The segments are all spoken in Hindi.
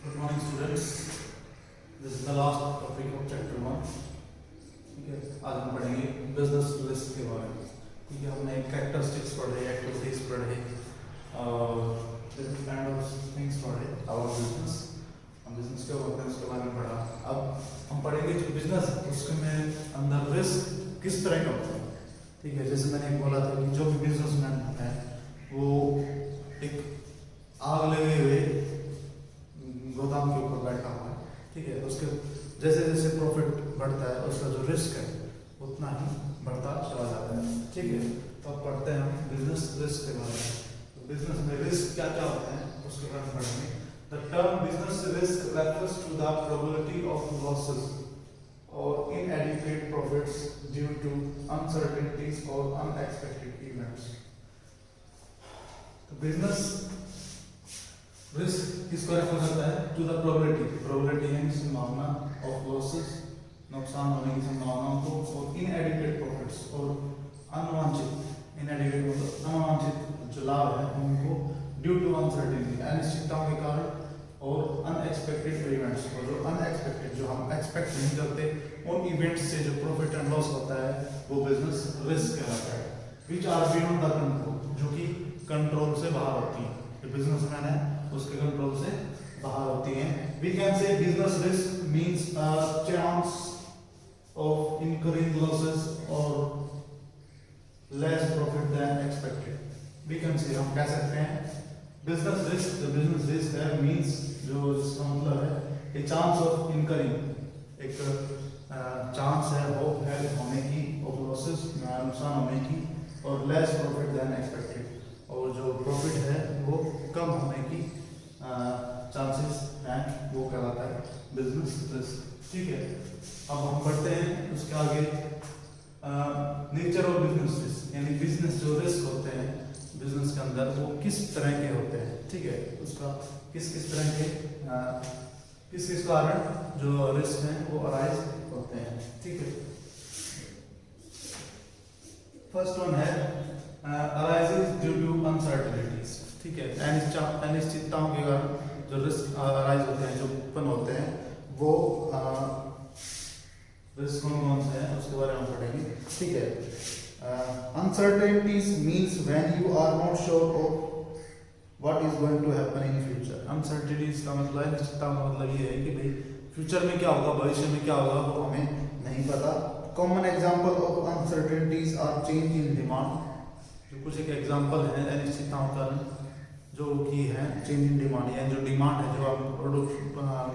Good morning students. This is the last topic of chapter 1. ठीक है, आज हम पढ़ेंगे बिजनेस रिस्क के बारे में. ठीक है, हमने कैरेक्टरिस्टिक्स पढ़े, एक्टिविटीज पढ़े, डिफरेंट काइंड ऑफ थिंग्स पढ़े अबाउट बिजनेस. हम बिजनेस के बारे में पढ़ा. अब हम पढ़ेंगे जो बिजनेस उसमें अंदर रिस्क किस तरह का होता है. ठीक है, जैसे मैंने बोला था कि जो भी बिजनेसमैन है वो एक आग लगे हुए गोदाम के ऊपर बैठा हुआ है. ठीक है, उसके जैसे जैसे प्रॉफिट बढ़ता है उसका जो रिस्क है उतना ही बढ़ता चला जाता है. ठीक है, तो अब पढ़ते हैं हम बिजनेस रिस्क के बारे में. तो बिजनेस में रिस्क क्या क्या होते हैं उसके बारे में पढ़ेंगे. The term business risk refers to the probability of losses और inadequate profits due to uncertainties or unexpected events. तो बिजनेस रिस्क किसको रेफर करता है? टू द प्रोबेबिलिटी यानी संभावना ऑफ लॉसेस, नुकसान होने की संभावनाओं को, और इनएडिक्वेट प्रॉफिट्स और अनवांछित, इनएडिक्वेट मतलब अनवांछित जो लाभ है उनको, ड्यू टू अनसर्टेनिटी अनिश्चितताओं के कारण, और अनएक्सपेक्टेड इवेंट्स, और जो अनएक्सपेक्टेड जो हम एक्सपेक्ट नहीं करते उन इवेंट्स से जो प्रॉफिट एंड लॉस होता है वो बिजनेस रिस्क कहलाता है. Which are beyond the control, जो कि कंट्रोल से बाहर होती है. जो बिजनेसमैन है उसके कंट्रोल से बाहर होती हैं. We can say business risk means chance of incurring losses or less profit than expected. We can say हम कह सकते हैं बिजनेस रिस्क, जो बिजनेस रिस्क है मींस जो इसका मतलब है ए चांस ऑफ इनकरिंग, एक चांस है, होप है होने की, ऑफ लॉसेस नुकसान होने की, और लेस प्रॉफिट देन एक्सपेक्टेड, और जो प्रॉफिट है वो कम होने की चांसेस हैं, वो कहलाता है बिजनेस रिस्क. ठीक है, अब हम पढ़ते हैं उसके आगे नेचर ऑफ बिजनेस रिस्क, यानी बिजनेस जो रिस्क होते हैं बिजनेस के अंदर वो किस तरह के होते हैं. ठीक है, उसका किस किस तरह के किस किस कारण जो रिस्क हैं वो अराइज होते हैं. ठीक है, फर्स्ट वन है अराइजेस ड्यू टू अनसर्टेनिटीज. ठीक है, अनिश्चितताओं के कारण जो रिस्क अराइज होते हैं, जो उत्पन्न होते हैं, वो रिस्क कौन कौन से हैं उसके बारे में पढ़ेंगे. ठीक है, uncertainties means when you are not sure of what is going to happen in future. Uncertainties का मतलब है, निश्चितता का मतलब ये है कि भाई फ्यूचर में क्या होगा, भविष्य में क्या होगा वो हमें नहीं पता. Common example of uncertainties are change in demand. जो कुछ एक एग्जांपल है अनिश्चितताओं का जो कि है चेंज इन डिमांड, यानी जो डिमांड है, जो आप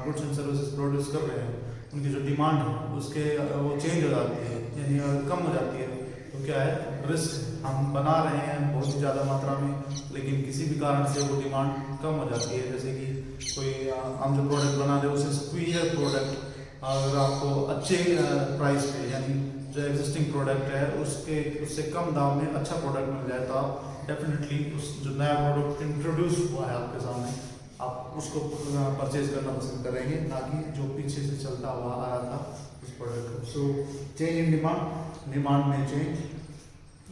गुड्स एंड सर्विसेज प्रोड्यूस कर रहे हैं उनकी जो डिमांड है उसके वो चेंज हो जाती है, यानी कम हो जाती है. तो क्या है, रिस्क. हम बना रहे हैं बहुत ज़्यादा मात्रा में, लेकिन किसी भी कारण से वो डिमांड कम हो जाती है. जैसे कि कोई हम जो प्रोडक्ट बना रहे हैं उससे सुपीरियर प्रोडक्ट अगर आपको अच्छे प्राइस पे, यानी जो एग्जिस्टिंग प्रोडक्ट है उससे कम दाम में अच्छा प्रोडक्ट मिल जाए, तो आप डेफिनेटली उस जो नया प्रोडक्ट इंट्रोड्यूस हुआ है आपके सामने, आप उसको परचेज करना पसंद करेंगे, ना कि जो पीछे से चलता हुआ आ रहा था उस प्रोडक्ट को. सो चेंज इन डिमांड में चेंज.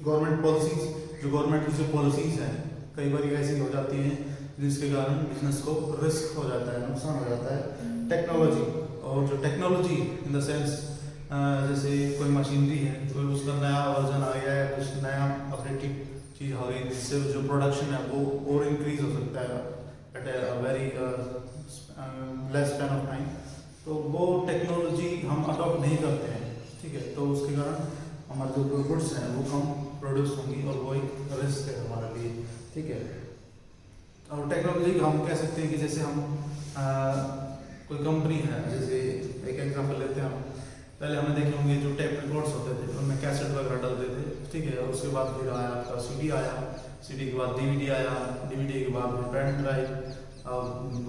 गवर्नमेंट पॉलिसीज, जो गवर्नमेंट की जो पॉलिसीज हैं कई बार ऐसी हो जाती हैं जिसके कारण बिजनेस को रिस्क हो जाता है, नुकसान हो जाता है. टेक्नोलॉजी, और जो टेक्नोलॉजी इन द सेंस जैसे कोई मशीनरी है, कोई उसका नया वर्जन आ गया है, कुछ नया अपडेटेड चीज़ आ गई जिससे जो प्रोडक्शन है वो और इंक्रीज हो सकता है at a very less span of time. तो वो टेक्नोलॉजी हम अडॉप्ट नहीं करते हैं. ठीक है, तो उसके कारण हमारे जो गुड्स हैं वो कम प्रोड्यूस होंगी और वो एक रिस्क है हमारे लिए. ठीक है, और टेक्नोलॉजी हम कह सकते हैं कि जैसे हम कोई कंपनी है, जैसे एक एग्जांपल लेते हैं हम, पहले हमने देखे होंगे जो टेप रिकॉर्ड्स होते थे उनमें कैसेट वगैरह डालते थे. ठीक है, और उसके बाद फिर आया आपका सीडी आया, सीडी के बाद डीवीडी आया, डीवीडी के बाद फिर pen drive,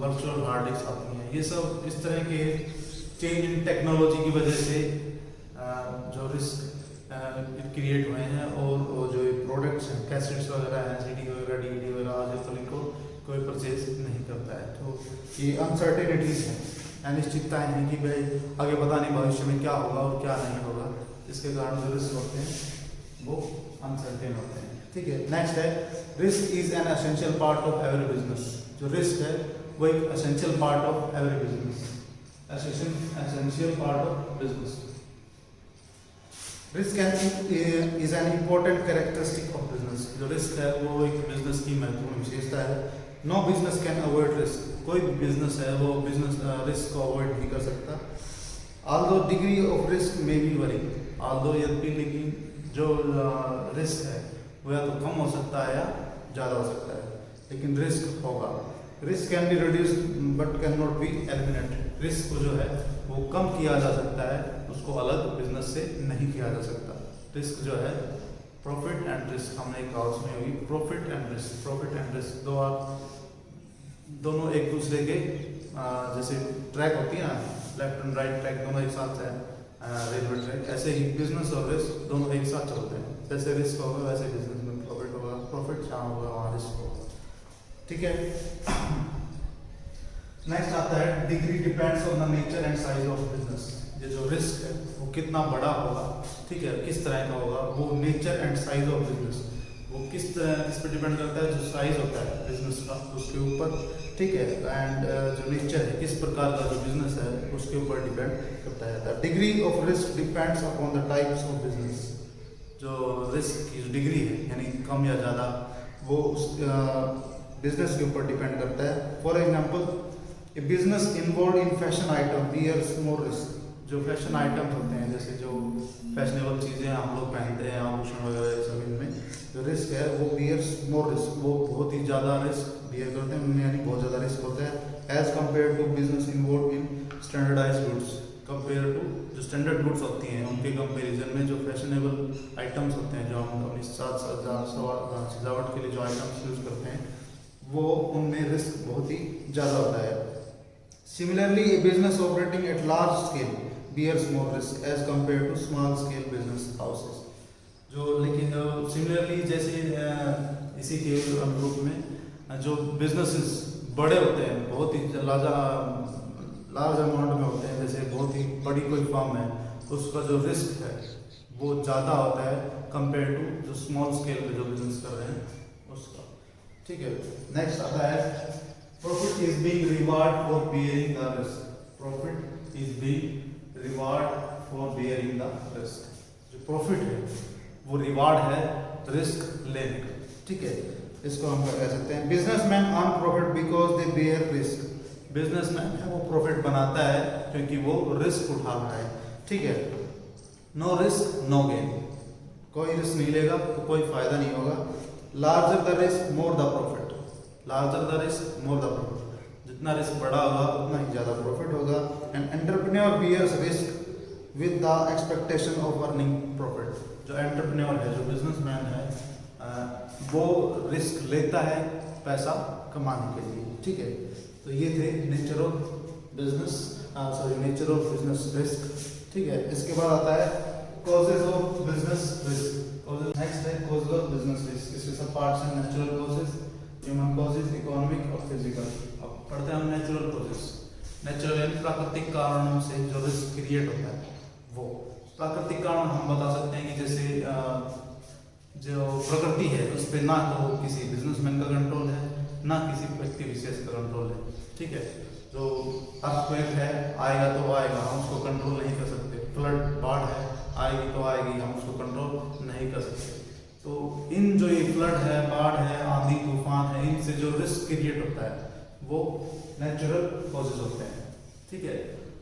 virtual hard disk आती हैं. ये सब इस तरह के चेंज इन टेक्नोलॉजी की वजह से जो रिस्क क्रिएट हुए हैं, और जो प्रोडक्ट्स हैं, कैसेट्स वगैरह हैं, सीडी वगैरह, डीवीडी वगैरह, आजकल इनको कोई परचेज नहीं करता है. तो ये अनसर्टेनिटीज हैं, अनिश्चितताएं हैं कि भाई आगे पता नहीं भविष्य में क्या होगा और क्या नहीं होगा, इसके कारण जो रिस्क होते हैं वो अनसर्टेन होते हैं. ठीक है, नेक्स्ट है risk is an essential part of every business. जो रिस्क है वो एक essential part of every business, essential part of business. Risk is an important characteristic of business. जो रिस्क है वो एक बिजनेस की महत्वपूर्ण विशेषता है। No business can avoid risk. कोई भी बिजनेस है वो बिजनेस रिस्क को अवॉइड नहीं कर सकता। ऑल्दो डिग्री ऑफ रिस्क में बी वरी, ऑल्दो यद्यपि, लेकिन जो रिस्क है वो या तो कम हो सकता है या ज़्यादा हो सकता है, लेकिन रिस्क होगा। Risk can be reduced but can not be eliminated. Risk को जो है वो कम किया जा सकता है, उसको अलग बिजनेस से नहीं किया जा सकता। रिस्क जो है प्रॉफिट एंड रिस्क, हमने एक कहावत सुनी होगी, profit and risk. Profit and risk दोनों एक दूसरे के जैसे ट्रैक होती है ना, लेफ्ट एंड राइट ट्रैक दोनों एक साथ है, रेलवे ट्रैक, ऐसे ही बिजनेस और रिस्क दोनों एक साथ चलते हैं। जैसे रिस्क होगा वैसे बिजनेस में प्रॉफिट होगा, प्रॉफिट जहाँ होगा वहाँ रिस्क होगा। ठीक है। नेक्स्ट आता है degree depends on the nature and size of business. ये जो रिस्क है वो कितना बड़ा होगा, ठीक है, किस तरह का होगा, वो nature and size of business, वो किस पे डिपेंड करता है। जो साइज होता है बिजनेस का उसके ऊपर, ठीक है, एंड जो नेचर है किस प्रकार का जो बिजनेस है उसके ऊपर डिपेंड करता है। Degree of risk depends upon the types of business. जो रिस्क की जो डिग्री है यानी कम या ज़्यादा, वो उस बिजनेस के ऊपर डिपेंड करता है। For example, a business involve in fashion item bears more risk. जो फैशन आइटम होते हैं, जैसे जो फैशनेबल चीज़ें हम लोग पहनते हैं, आभूषण वगैरह, सब इनमें जो रिस्क है वो बियर्स मोर रिस्क, वो बहुत ही ज़्यादा रिस्क बियर करते हैं, उनमें यानी बहुत ज़्यादा रिस्क होता है। As compare to business involve in standardise goods, compare to जो स्टैंडर्ड गुड्स होती हैं उनके कंपेरिजन में जो फैशनेबल आइटम्स होते हैं, जो हम अपनी सजावट के लिए जो आइटम्स यूज़ करते हैं, वो उनमें रिस्क बहुत ही ज़्यादा होता है। Similarly A business operating at large scale bears more risk as compared to small scale business houses। जो लेकिन सिमिलरली जैसे इसी के अनुरूप में जो बिजनेसेस बड़े होते हैं, बहुत ही लार्ज अमाउंट में होते हैं, जैसे बहुत ही बड़ी कोई फर्म है, उसका जो रिस्क है वो ज़्यादा होता है कंपेयर टू जो स्मॉल स्केल पे जो बिजनेस कर रहे हैं उसका। ठीक है। नेक्स्ट आता है profit is being reward for bearing the risk. Profit is being reward for bearing the risk. जो प्रॉफिट है वो रिवार्ड है रिस्क लेने का। ठीक है, इसको हम कह सकते हैं businessman earn profit because they beer risk. Businessman है वो प्रॉफिट बनाता है क्योंकि वो रिस्क उठा रहा है। ठीक है। नो रिस्क नो गेन, कोई रिस्क नहीं लेगा तो कोई फायदा नहीं होगा। Larger the risk more the profit, larger the risk more the profit. जितना रिस्क बड़ा होगा उतना ही ज़्यादा प्रॉफिट होगा। And entrepreneur bears risk with the expectation of earning profit. जो एंटरप्रेन्योर है, जो बिजनेसमैन है, वो रिस्क लेता है पैसा कमाने के लिए। ठीक है। तो ये थे nature of business, nature of business risk. ठीक है। इसके बाद आता है causes of business risk. Next है कॉजेज ऑफ बिजनेस रिस्क। इसके सब पार्ट्स हैं, natural causes, human causes, economic और फिजिकल। अब पढ़ते हैं हम नेचुरल कॉजेज। नेचुरल यानी प्राकृतिक कारणों से जो रिस्क क्रिएट होता है वो। प्राकृतिक कारण हम बता सकते हैं कि जैसे जो प्रकृति है उस पर ना तो किसी बिजनेसमैन का कंट्रोल है, ना किसी व्यक्ति विशेष का कंट्रोल है। ठीक है। जो अर्थक्वेक है आएगा तो आएगा, हम उसको कंट्रोल नहीं कर सकते। फ्लड, बाढ़ है आएगी तो आएगी, हम उसको कंट्रोल नहीं कर सकते। तो इन जो ये फ्लड है, बाढ़ है, आंधी तूफान है, इनसे जो रिस्क क्रिएट होता है वो नेचुरल कॉजेज होते हैं। ठीक है।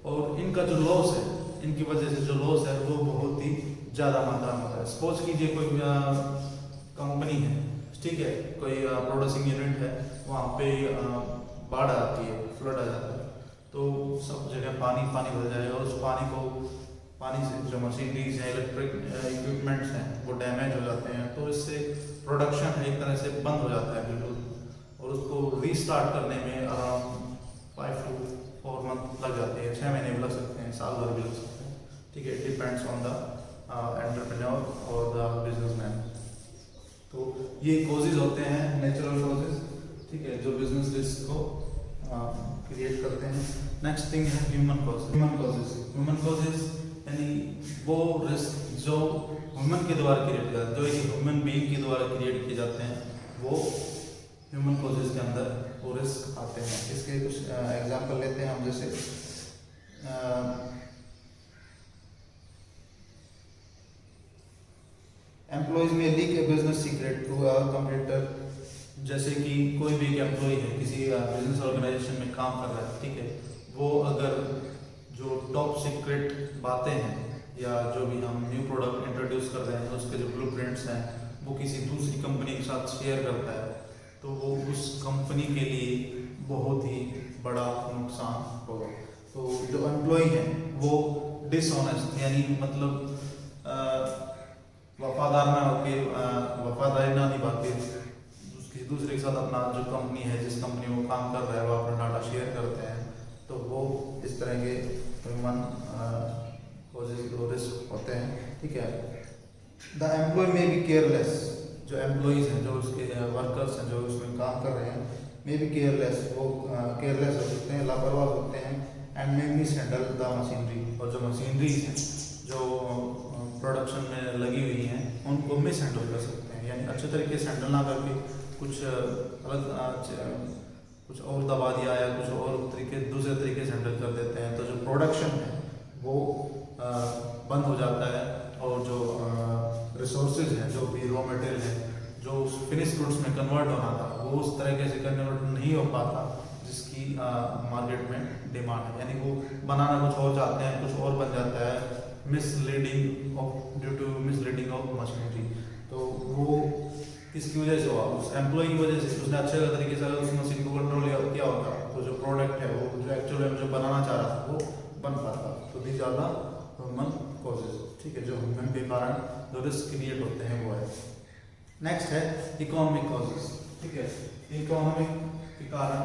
और इनका जो लॉस है, इनकी वजह से जो लॉस है वो बहुत ही ज़्यादा मात्रा में होता है। सपोज कीजिए कोई कंपनी है, ठीक है, कोई प्रोड्यूसिंग यूनिट है, वहाँ पे बाढ़ आती है, फ्लड आ जाता है, तो सब जगह पानी पानी भर जाएगा और उस पानी से जो मशीनरीज हैं, इलेक्ट्रिक इक्विपमेंट्स हैं, वो डैमेज हो जाते हैं। तो इससे प्रोडक्शन एक तरह से बंद हो जाता है बिल्कुल, और उसको रीस्टार्ट करने में अराउंड 5 to 4 मंथ लग जाते हैं, 6 महीने भी लग सकते हैं, साल भर भी लग सकते हैं। ठीक है। डिपेंड्स ऑन द एंटरप्रेन्योर और द बिजनेसमैन। तो ये कॉजेज होते हैं नेचुरल कॉजेज। ठीक है, जो बिजनेस रिस्क को क्रिएट करते हैं। नेक्स्ट थिंग है ह्यूमन कॉजेज। ह्यूमन कॉजेज यानी वो रिस्क जो ह्यूमन के द्वारा क्रिएट किया, जो एक ह्यूमन बीइंग के द्वारा क्रिएट किए जाते हैं, वो ह्यूमन कॉजेज के अंदर वो रिस्क आते हैं। इसके कुछ एग्जांपल लेते हैं हम, जैसे एम्प्लॉयज में leak a business secret to a computer. जैसे कि कोई भी एक एम्प्लॉय है किसी बिजनेस ऑर्गेनाइजेशन में काम कर रहा है, ठीक है, वो अगर जो टॉप सीक्रेट बातें हैं या जो भी हम न्यू प्रोडक्ट इंट्रोड्यूस कर रहे हैं उसके जो ब्लूप्रिंट्स हैं वो किसी दूसरी कंपनी के साथ शेयर करता है, तो वो उस कंपनी के लिए बहुत ही बड़ा नुकसान होगा। तो जो एम्प्लॉय है वो डिसऑनेस्ट यानी मतलब वफादार ना होके वफादारी ना निभा के उसकी दूसरे के साथ अपना जो कंपनी है जिस कंपनी में वो काम कर रहा है वो अपना डाटा शेयर करते हैं, तो वो इस तरह के ह्यूमन रिस्क होते हैं, ठीक है। द एम्प्लॉय में बी केयरलेस, जो एम्प्लॉयज हैं जो उसके वर्कर्स हैं जो उसमें काम कर रहे हैं, मे बी केयरलेस, वो केयरलेस हो सकते हैं, लापरवाह होते हैं, and may miss handle the machinery, और जो मशीनरीज हैं जो प्रोडक्शन में लगी हुई हैं उनको मिस हैंडल कर सकते हैं, यानी अच्छे तरीके से हैंडल ना करके कुछ अलग कुछ और दबा दिया या कुछ और दूसरे तरीके से हैंडल कर देते हैं, तो जो प्रोडक्शन है वो बंद हो जाता है, और जो रिसोर्सेज हैं जो भी रॉ मटेरियल है जो उस फिनिश गुड्स में कन्वर्ट होना था वो उस तरीके से कन्वर्ट नहीं हो पाता जिसकी मार्केट में डिमांड है, यानी वो बनाना कुछ और चाहते हैं कुछ और बन जाता है, misleading of due to misleading of machinery. तो वो किसकी वजह से हुआ? उस एम्प्लॉय की वजह से। उसने अच्छे तरीके से अगर उस मशीन को कंट्रोल किया होता तो जो प्रोडक्ट है वो जो एक्चुअल में जो बनाना चाह रहा था वो बन पाता। तो these are the human causes, ठीक है, जो ह्यूमन के कारण जो रिस्क क्रिएट होते हैं वो है। नेक्स्ट है इकोनॉमिक कॉजेज, ठीक है। इकोनॉमिक के कारण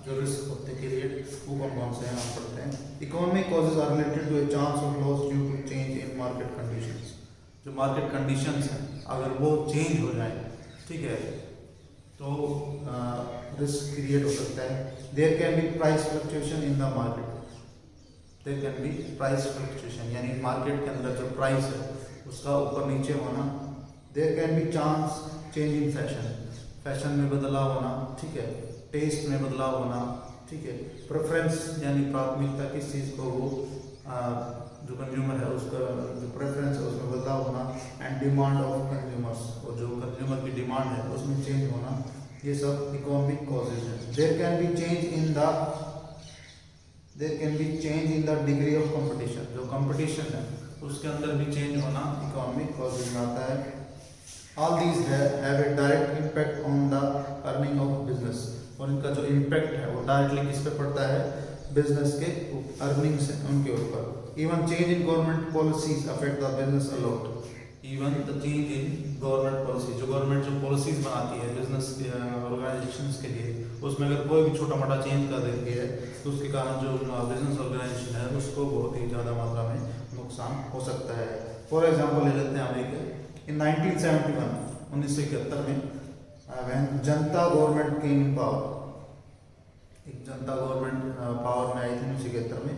जो रिस्क होते हैं क्रिएट वो कौन कौन से हैं हम पढ़ते हैं। Economic causes are related to a chance of loss due to change in market conditions. जो मार्केट कंडीशंस हैं अगर वो चेंज हो जाए, ठीक है, तो रिस्क क्रिएट हो सकता है। There can be price fluctuation in the market, there can be price fluctuation यानी मार्केट के अंदर जो प्राइस है उसका ऊपर नीचे होना। There can be chance change in fashion, fashion में बदलाव होना, ठीक है, टेस्ट में बदलाव होना, ठीक है, प्रेफरेंस यानी प्राथमिकता किस चीज़ को वो जो कंज्यूमर है उसका जो प्रेफरेंस है उसमें बदलाव होना, एंड डिमांड ऑफ कंज्यूमर्स, और जो कंज्यूमर की डिमांड है उसमें चेंज होना, ये सब इकोनॉमिक कॉजेज है। There can be change in the degree of competition, जो कंपटीशन है उसके अंदर भी चेंज होना इकोनॉमिक कॉजेज में आता है। All these have a direct impact on the earning of business, और इनका जो इम्पैक्ट है वो डायरेक्टली किस पे पड़ता है? बिजनेस के अर्निंग से उनके ऊपर। Even change in government policies affect the business a lot, even the change in government policy, जो गवर्नमेंट जो पॉलिसीज बनाती है बिजनेस ऑर्गेनाइजेशंस के लिए, उसमें अगर कोई भी छोटा मोटा चेंज कर देती है तो उसके कारण जो बिजनेस ऑर्गेनाइजेशन है उसको बहुत ही ज़्यादा मात्रा में नुकसान हो सकता है। फॉर एग्जाम्पल ले लेते हैं हम एक, इन 1971 में when Janata government came in power, एक जनता गवर्नमेंट पावर में आई थी 1971 में,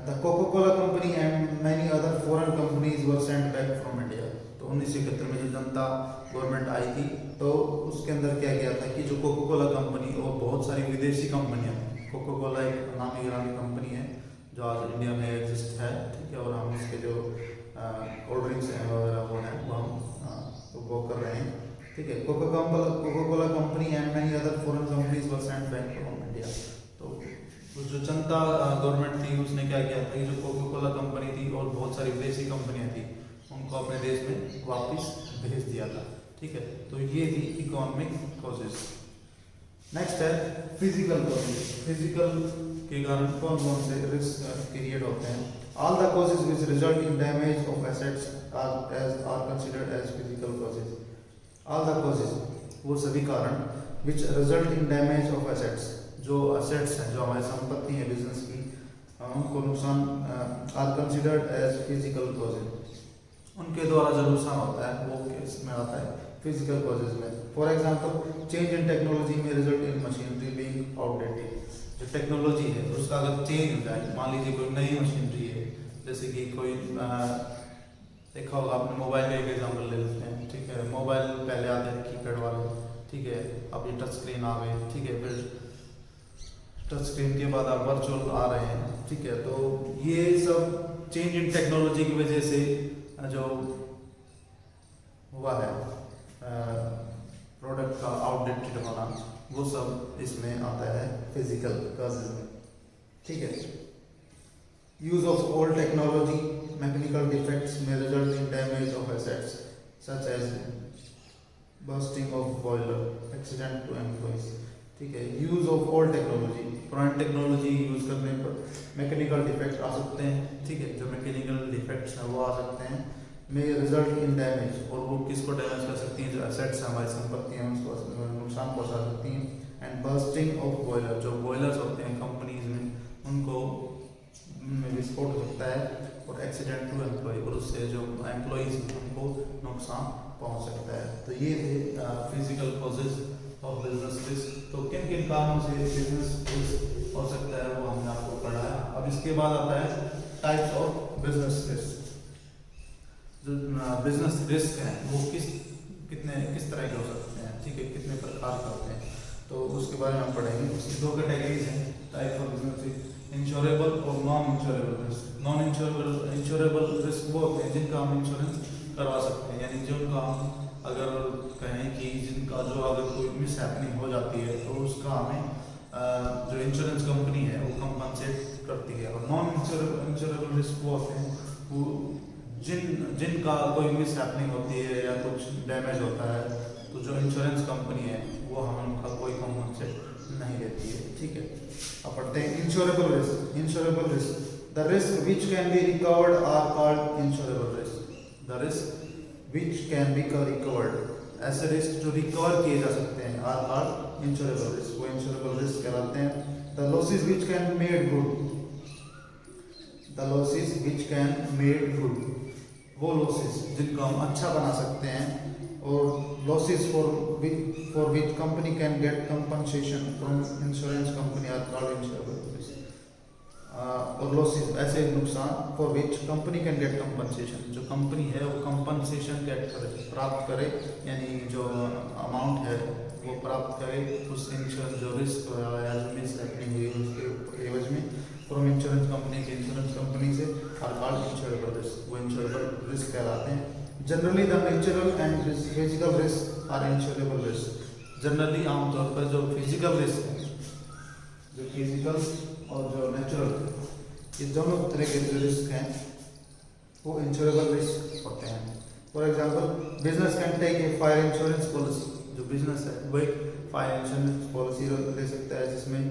the Coca Cola company and many other foreign companies were sent back from India. तो 1971 में जो जनता गवर्नमेंट आई थी तो उसके अंदर क्या किया था कि जो कोका कोला कंपनी और बहुत सारी विदेशी कंपनियां, कोका कोला एक नामी गिरामी कंपनी है जो आज इंडिया में एग्जिस्ट है, ठीक है, और हम इसके जो कोल्ड ड्रिंक्स हैं वगैरह वो हैं वो हम उपभोग कर रहे हैं, ठीक है। Coca Cola company and many other foreign companies were sent back from India. तो जो जनता गवर्नमेंट थी उसने क्या किया था कि जो कोका कोला कंपनी थी और बहुत सारी विदेशी कंपनियां थी उनको अपने देश में वापस भेज दिया था, ठीक है। तो ये थी इकोनॉमिक कॉजेज। नेक्स्ट है फिजिकल कॉजेज। फिजिकल के कारण कौन कौन से रिस्क क्रिएट होते हैं? All the causes which result in damage of assets are considered as physical causes. All the causes, वो सभी कारण which result in damage of assets, जो एसेट्स हैं जो हमारी संपत्ति है बिजनेस की उनको नुकसान, are considered as physical causes, उनके द्वारा जो नुकसान होता है वो किसमें आता है? फिजिकल कॉजेज में। For example change in technology में result in machinery being outdated. जो टेक्नोलॉजी है उसका अगर चेंज हो जाए, मान लीजिए कोई नई मशीनरी है, जैसे कि कोई देखा होगा आपने मोबाइल का एक एग्जाम्पल ले लेते हैं, ठीक है। मोबाइल पहले आते थे कीपैड वाले, ठीक है। अब ये टच स्क्रीन आ गए, ठीक है। फिर टच स्क्रीन के बाद आप वर्चुअल आ रहे हैं, ठीक है। तो ये सब चेंज इन टेक्नोलॉजी की वजह से जो हुआ है प्रोडक्ट का आउटडेटेड होना, वो सब इसमें आता है फिजिकल कॉजेज में, ठीक है। Use of old technology, mechanical defects में result in damage of assets such as bursting of boiler, accident to employees, ठीक है। यूज ऑफ ओल्ड टेक्नोलॉजी, पुरानी टेक्नोलॉजी यूज करने पर मैकेनिकल डिफेक्ट आ सकते हैं, ठीक है। जो मैकेनिकल डिफेक्ट्स हैं वो आ सकते हैं। में रिजल्ट इन डैमेज, और वो किसको डैमेज कर सकती हैं, जो एसेट्स हमारी संपत्ति हैं उसको नुकसान पहुंचा सकती हैं। एंड बर्स्टिंग ऑफ बॉयलर, जो बॉयलर्स होते हैं कंपनीज में उनको विस्फोट हो सकता है। और एक्सीडेंट टू एम्प्लॉय, और उससे जो एम्प्लॉयज उनको नुकसान पहुंच सकता है। तो ये थे physical causes of business risk. तो किन किन कारणों से बिजनेस रिस्क हो सकता है वो हमने आपको पढ़ाया। अब इसके बाद आता है टाइप्स ऑफ बिजनेस रिस्क। जो बिजनेस रिस्क है वो किस तरह के हो सकते हैं, ठीक है, कितने प्रकार के होते हैं, तो उसके बारे में हम पढ़ेंगे। उसकी दो कैटेगरीज हैं type of business risk, insurable और non insurable risk. Non insurable risk वो होते हैं जिनका हम इंश्योरेंस करवा सकते हैं, यानी जिनका हम अगर कहें कि जिनका जो अगर कोई मिस हैपनिंग हो जाती है तो उसका हमें जो इंश्योरेंस कंपनी है वो कंपनसेट करती है। और नॉन इंश्योरेबल रिस्क वो होते हैं वो जिनका कोई मिस हैपनिंग होती है या कुछ डैमेज होता है, तो जो इंश्योरेंस कंपनी है वो हमें उनका कोई कंपनसेट नहीं देती है, ठीक है। अब पढ़ते हैं insurable risk. Insurable risk, the risk which can be recovered are called insurable risk. The risk which can be recovered, ऐसे रिस्क जो रिकवर किए जा सकते हैं, आर कॉल्ड इंश्योरेबल रिस्क, वो इंश्योरेबल रिस्क कहलाते हैं। The losses which can made good, the losses which can made good, वो लॉसेस जिनको हम अच्छा बना सकते हैं। और losses for which company can get compensation from insurance company are called insurable risk. और लॉसेस, ऐसे नुकसान for which company can get compensation, जो कंपनी है वो कंपनसेशन प्राप्त करे, यानी जो अमाउंट है वो प्राप्त करे उस इंश्योरेंस जो रिस्क या जो मिस हैपनिंग हुई उसके एवज में फ्रॉम इंश्योरेंस कंपनी के इंश्योरेंस कंपनी से, आर कॉल्ड इंश्योरेबल रिस्क, वो इंश्योरेबल रिस्क कहलाते हैं। Generally the natural and physical risk are insurable risk. Generally आमतौर पर जो फिजिकल रिस्क है, जो फिजिकल और जो नेचुरल, ये दोनों तरह के जो रिस्क हैं वो इंश्योरेबल रिस्क होते हैं। For example business can take a fire insurance policy, जो बिजनेस है वो एक फायर इंश्योरेंस पॉलिसी ले सकता है जिसमें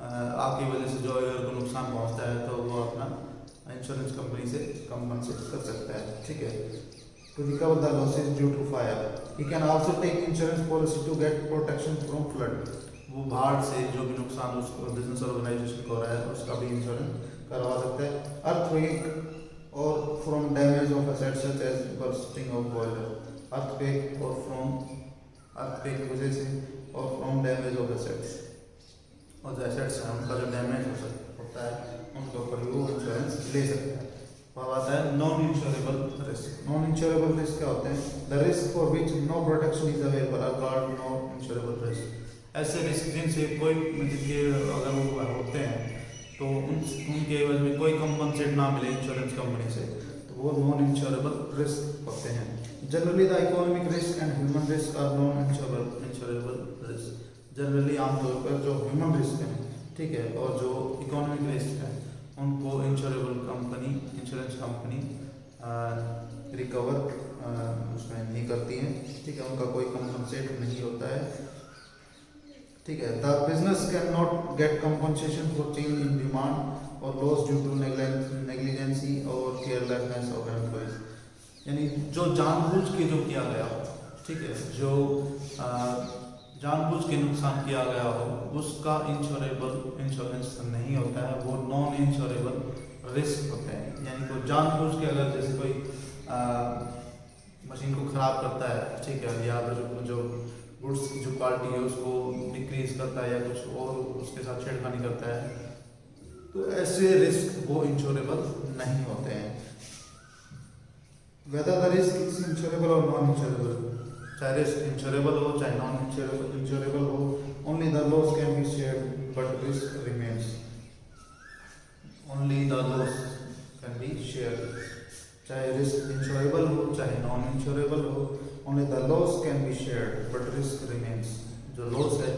आपकी वजह से जो अगर को नुकसान पहुंचता है तो वो अपना इंश्योरेंस कंपनी से कंपनसेट कर सकता है, ठीक है, to recover the losses due to fire. He can also take insurance policy to get protection from flood, वो बाढ़ से जो भी नुकसान उस बिजनेस ऑर्गेनाइजेशन को हो रहा है उसका भी इंश्योरेंस करवा सकता है। अर्थक्वेक और from damage of assets such as bursting of boiler, earthquake और फ्रॉम अर्थक्वेक की वजह से और फ्रॉम डैमेज ऑफ एसेट्स, और जो एसेट्स हैं उनका जो डैमेज होता है उनके ऊपर भी वो इंश्योरेंस ले सकता है। अब आता है non insurable risk. Non insurable risk क्या होते हैं, the risk for which no protection is available are called non insurable risk. ऐसे रिस्क जिनसे कोई जिनके अगर वो होते हैं तो उनके एवज में कोई कंपनसेट ना मिले इंश्योरेंस कंपनी से, तो वो नॉन इंश्योरेबल रिस्क होते हैं। Generally the economic risk and human risk are non insurable risk. Generally आमतौर पर जो ह्यूमन रिस्क है, ठीक है, और जो इकोनॉमिक रिस्क है उनको इंश्योरेंस कंपनी रिकवर उसमें नहीं करती है, ठीक है, उनका कोई कंपनसेट नहीं होता है, ठीक है। The business can not gate compensation for change in demand और लॉस ड्यू टू नेग्लिजेंसी और केयरलेसनेस ऑफ एम्प्लॉइज, यानी जो जानबूझ के जो किया गया हो, ठीक है, जो जानबूझ के नुकसान किया गया हो उसका इंश्योरेंस नहीं होता है, वो नॉन इंश्योरेबल रिस्क होते हैं। यानी तो जानबूझ के अगर जैसे कोई मशीन को खराब करता है, ठीक है, या जो गुड्स की जो क्वालिटी है उसको डिक्रीज करता है या कुछ और उसके साथ छेड़खानी करता है, तो ऐसे रिस्क वो इंश्योरेबल नहीं होते हैं। Whether the risk is insurable और नॉन इंश्योरेबल, चाहे रिस्क इंश्योरेबल हो चाहे नॉन इंश्योरेबल हो, only the loss can be shared but risk remains. Only the loss can be shared, चाहे रिस्क इंश्योरेबल हो चाहे नॉन इंश्योरेबल हो, only the loss can be shared but risk remains. जो लॉस है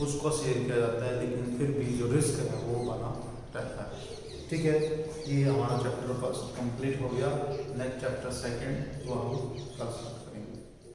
उसको शेयर किया जाता है लेकिन फिर भी जो रिस्क है वो बना रहता है। ठीक है, ये हमारा चैप्टर फर्स्ट कंप्लीट हो गया। नेक्स्ट चैप्टर सेकंड वो हम कर सकते हैं।